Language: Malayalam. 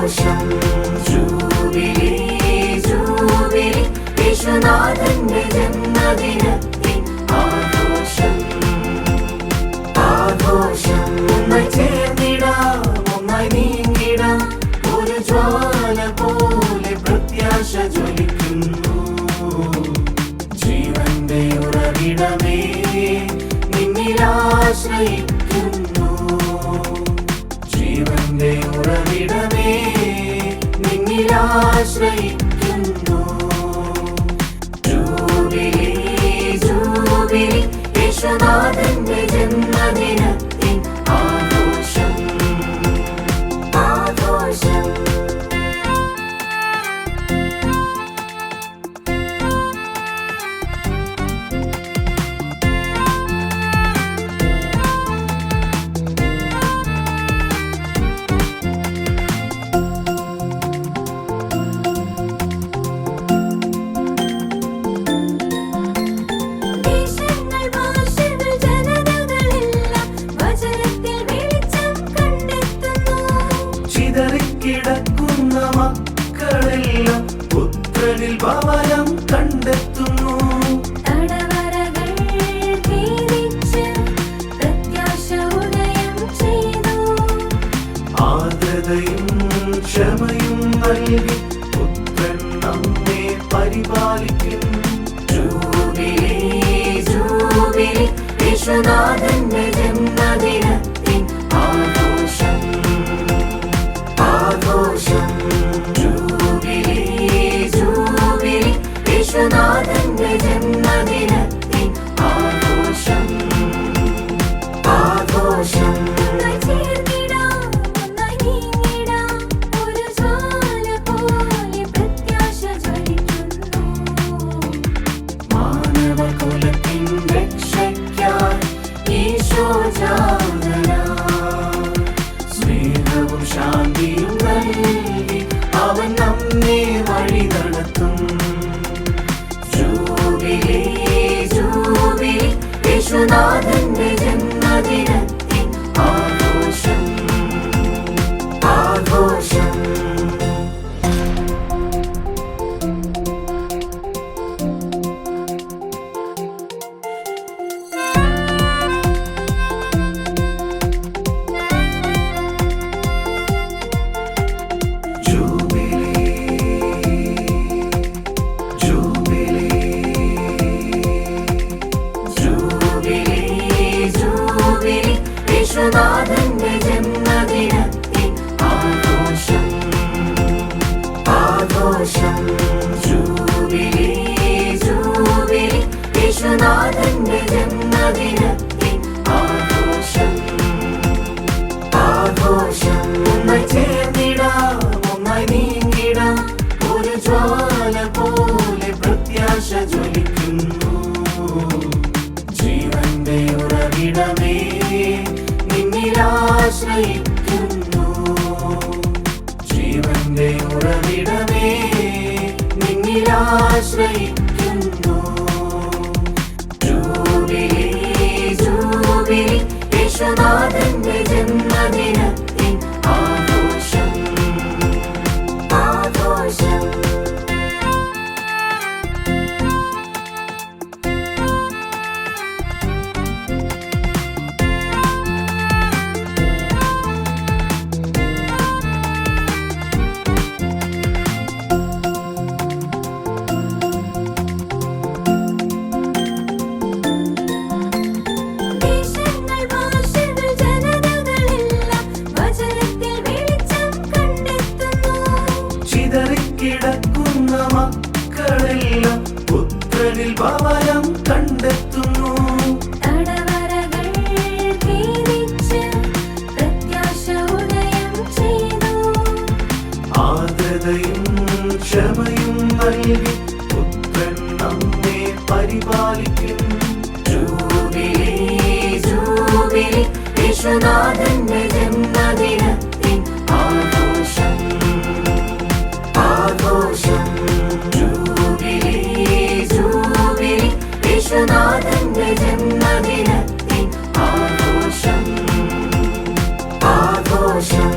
ആഘോഷം ജൂബിലി ജൂബിലി യേശുനാഥന്റെ ജന്മദിനത്തിൻ ആഘോഷം ആഘോഷം ഒന്നായി ചേർന്നിടാം ഒന്നായി നീങ്ങിടാം ഒരു ജ്വാല പോലെ പ്രത്യാശ ജ്വലിക്കുന്നു ജീവന്റെ ഉറവിടമേ നിന്നിലാശ്രയിക്കുന്നു ജീവന്റെ ഉറവിടമേ നിന്നിലാശ്രയിക്കുന്നു ജൂബിലി ജൂബിലി യേശുനാഥന്റെ ജന്മദിനത്തിൻ ആഘോഷം ആഘോഷം കിടക്കുന്ന മക്കളെല്ലാം പുത്രനിൽ ഭവനം കണ്ടെത്തുന്നു ആർദ്രതയും ക്ഷമയും നൽകി പുത്രൻ നമ്മെ പരിപാലിക്കും ജൂബിലി ജൂബിലി യേശുനാഥന്റെ ജന്മദിനത്തിൻ ആഘോഷം ആഘോഷം ജൂബിലി ജൂബിലി യേശുനാഥന്റെ ജന്മദിനത്തിൻ ആഘോഷം ആഘോഷം മാനവകുലത്തിൻ രക്ഷയ്ക്കായി ഈശോ സ്നേഹവും ശാന്തിയും നൽകി അവൻ നമ്മെ വഴി നടത്തും ജൂബിലി ജൂബിലി യേശുനാഥന്റെ ജന്മദിനത്തിൻ ആഘോഷം ആഘോഷം യേശുനാഥന്റെ ജന്മദിനത്തിൻ ആഘോഷം ആഘോഷം ജൂബിലി ജൂബിലി യേശുനാഥന്റെ ജന്മദിനത്തിൻ ആഘോഷം ആഘോഷം ഒന്നായി ചേർന്നിടാം ഒന്നായി നീങ്ങിടാം ഒരു ജ്വാല പോലെ പ്രത്യാശ ജ്വലിക്കുന്നു ജീവന്റെ ഉറവിടമേ നിന്നിലാശ്രയിക്കുന്നു ജീവന്റെ ഉറവിടമേ നിന്നിലാശ്രയിക്കുന്നു ജൂബിലി ജൂബിലി യേശുനാഥന്റെ ജന്മദിനത്തിൻ ആഘോഷം ആഘോഷം കിടക്കുന്ന മക്കളെല്ലാം പുത്രനിൽ ഭവനം കണ്ടെത്തുന്നു ആർദ്രതയും ക്ഷമയും നൽകി പുത്രൻ നമ്മെ പരിപാലിക്കും ജൂബിലി ജൂബിലി യേശുനാഥന്റെ ജന്മദിനത്തിൻ ആഘോഷം ആഘോഷം ജൂബിലി ജൂബിലി യേശുനാഥന്റെ ജന്മദിനത്തിൻ ആഘോഷം ആഘോഷം